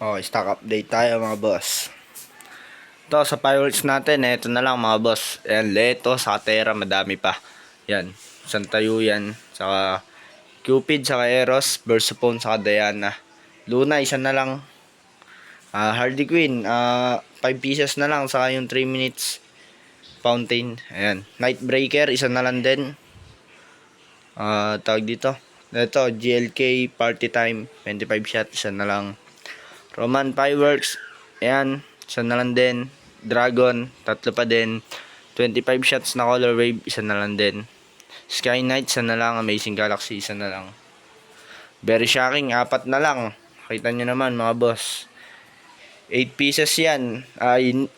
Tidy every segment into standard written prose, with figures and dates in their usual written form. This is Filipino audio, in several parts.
Oh, stock update tayo mga boss. Ito sa fireworks natin, ito na lang mga boss. Ayan, Leto, Sakatera, madami pa. Yan, Santayu yan. Saka Cupid, saka Eros, Versapone, saka Diana. Luna, isa na lang. Harley Quinn, 5 pieces na lang. Saka yung 3 minutes fountain. Ayan, Nightbreaker, isa na lang din. Tawag dito. Ito, GLK, Party Time, 25 shot, isa na lang. Roman Fireworks, ayan, isa na lang din. Dragon, tatlo pa din. 25 shots na Color Wave, isa na lang din. Sky Knight, isa na lang. Amazing Galaxy, isa na lang. Very Shocking, apat na lang. Kita nyo naman mga boss. 8 pieces yan. 12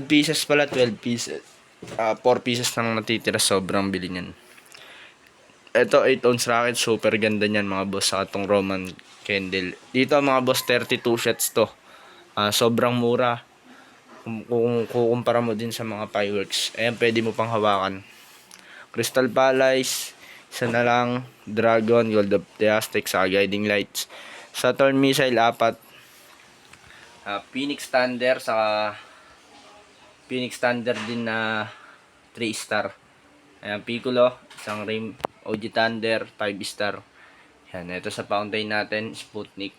pieces pala, 12 pieces. 4 pieces na natitira, sobrang bili niyan. Ito 8 ounce rocket, super ganda niyan mga boss. Sa itong Roman candle. Dito mga boss, 32 shots to. Sobrang mura. Kung kukumpara mo din sa mga fireworks. Ayan, pwede mo pang hawakan. Crystal Palace, isa na lang. Dragon, Gold of the Aztec, sa Guiding Lights. Saturn Missile, 4. Phoenix Thunder, saka Phoenix Thunder din na 3 star. Ayan, Piccolo, isang rim. OG Thunder, 5 star. Ayan, ito sa fountain natin, Sputnik.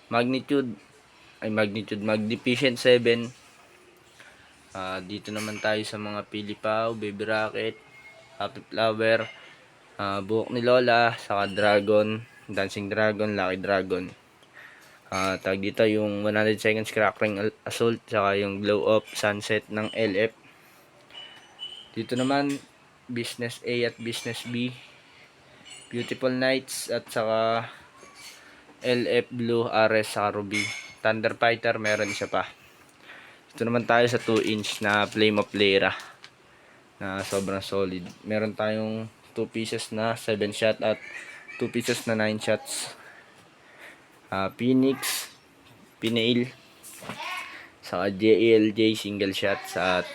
Magnificent 7. Dito naman tayo sa mga Pilipaw, Baby Rocket, Happy Flower, Buhok ni Lola, saka Dragon, Dancing Dragon, Lucky Dragon. Tag dito yung 100 seconds Crack Ring Assault, saka yung Glow Up Sunset ng LF. Dito naman Business A at Business B, Beautiful Nights, at saka LF Blue, Ares, saka Ruby. Thunder Fighter, meron isa pa. Ito naman tayo sa 2 inch na Flame of Lera na sobrang solid. Meron tayong 2 pieces na 7 shot at 2 pieces na 9 shots. Phoenix, Pinail, saka JLJ single shots. At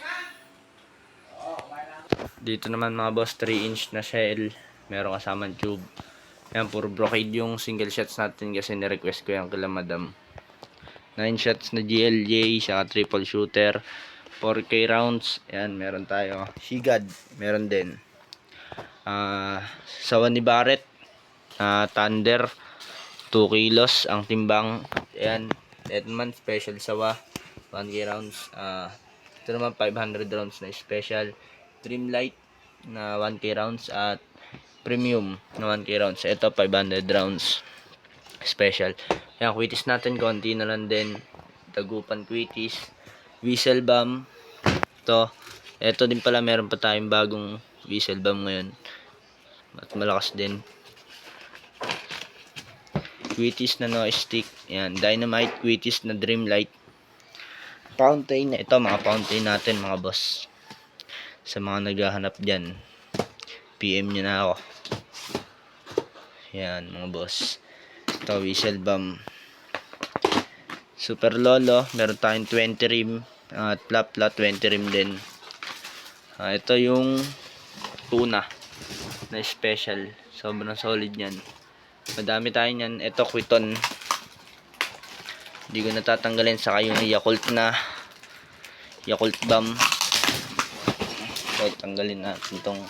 dito naman mga boss, 3 inch na shell. Meron kasamang tube. Yan, puro brocade yung single shots natin kasi nirequest ko yan kila madam. 9 shots na GLJ, saka triple shooter, 4K rounds. Ayan, meron tayo. Sigad, meron din. Sawa ni Barrett, Thunder, 2 kilos ang timbang. Ayan, ito naman special sawa, 1K rounds. Ito naman 500 rounds na special. Dreamlight na 1K rounds at premium na 1K rounds. Ito 500 rounds special. Ayan, quitis natin, konti na lang din. Tagupan quitis. Whistle bomb. Ito din pala, meron pa tayong bagong whistle bomb ngayon. At malakas din. Quitis na no stick. Ayan, dynamite, quitis na dreamlight. Fountain. Ito, mga fountain natin mga boss. Sa mga naghahanap dyan, PM nyo na ako. Ayan mga boss. Ito, whistle bomb. Super Lolo, meron tayong 20 rim at Plapla 20 rim din. Ito yung tuna na special, sobrang solid yan. Madami tayo yan. Ito Quiton, hindi ko natatanggalin. Saka yung Yakult na Yakult bomb. So tanggalin natin itong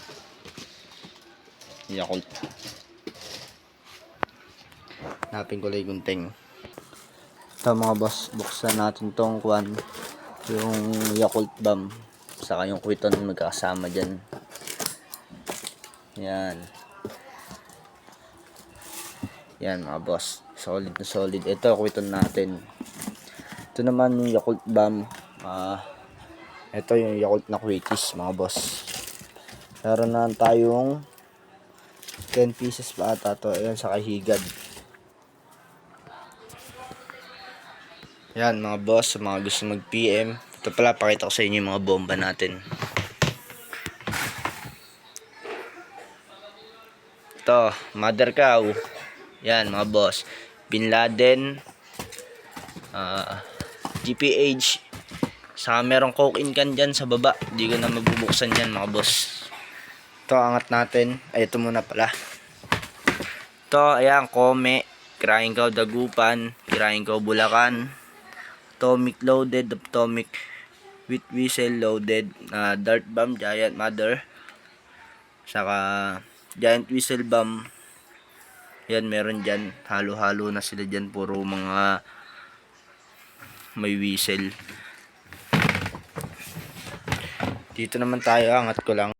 Yakult. Hanapin ko lang yung gunting. Ito mga boss, buksan natin tong yung Yakult bomb, saka yung Quiton magkakasama dyan. Yan. Yan mga boss, solid na solid. Ito Quiton natin. Ito naman yung Yakult bomb. Ito yung Yakult na quitis mga boss. Meron na tayong 10 pieces pa ata to. Ayan, saka higad. Yan mga boss, sa mga gusto mag PM. Ito pala, pakita ko sa inyo yung mga bomba natin. Ito, Mother Cow. Yan mga boss, Bin Laden, GPH, saka merong coke in can dyan sa baba. Hindi ko na mabubuksan yan mga boss. Ito, angat natin. Ay, ito muna pala. Ito, ayan, Kome. Crying Cow Dagupan, Crying Cow Bulacan, Atomic loaded, Atomic with Whistle loaded, Dart Bomb, Giant Mother, saka Giant Whistle Bomb. Yan, meron dyan. Halo-halo na sila dyan. Puro mga may whistle. Dito naman tayo, angat ko lang.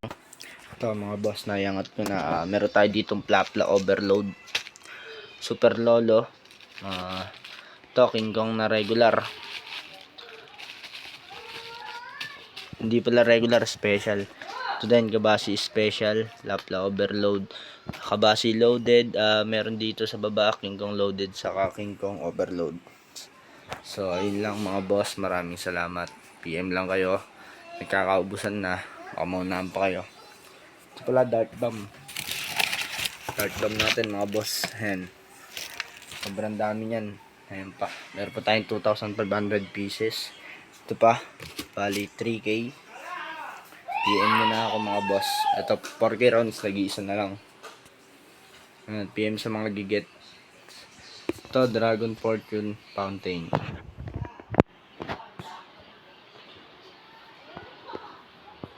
Ito mga boss, na iangat ko na. Meron tayo ditong Plapla Overload, Super Lolo, ito King Kong na regular. Hindi pala regular, special. Ito din Kabasi special, Plapla Overload. Kabasi loaded, meron dito sa baba King Kong loaded saka King Kong Overload. So ayun lang mga boss, maraming salamat. PM lang kayo. Nagkakaubusan na, baka maunahan pa kayo. Ito pala Dart Bomb. Dart Bomb natin mga boss. Ayan. Sobrang dami yan. Ayan pa. Meron pa tayong 2,500 pieces. Ito pa. Bali 3K. PM nyo na ako mga boss. Ito 4K rounds. Nag-iisa na lang. Ayan, PM sa mga giget. Ito Dragon Fortune Fountain.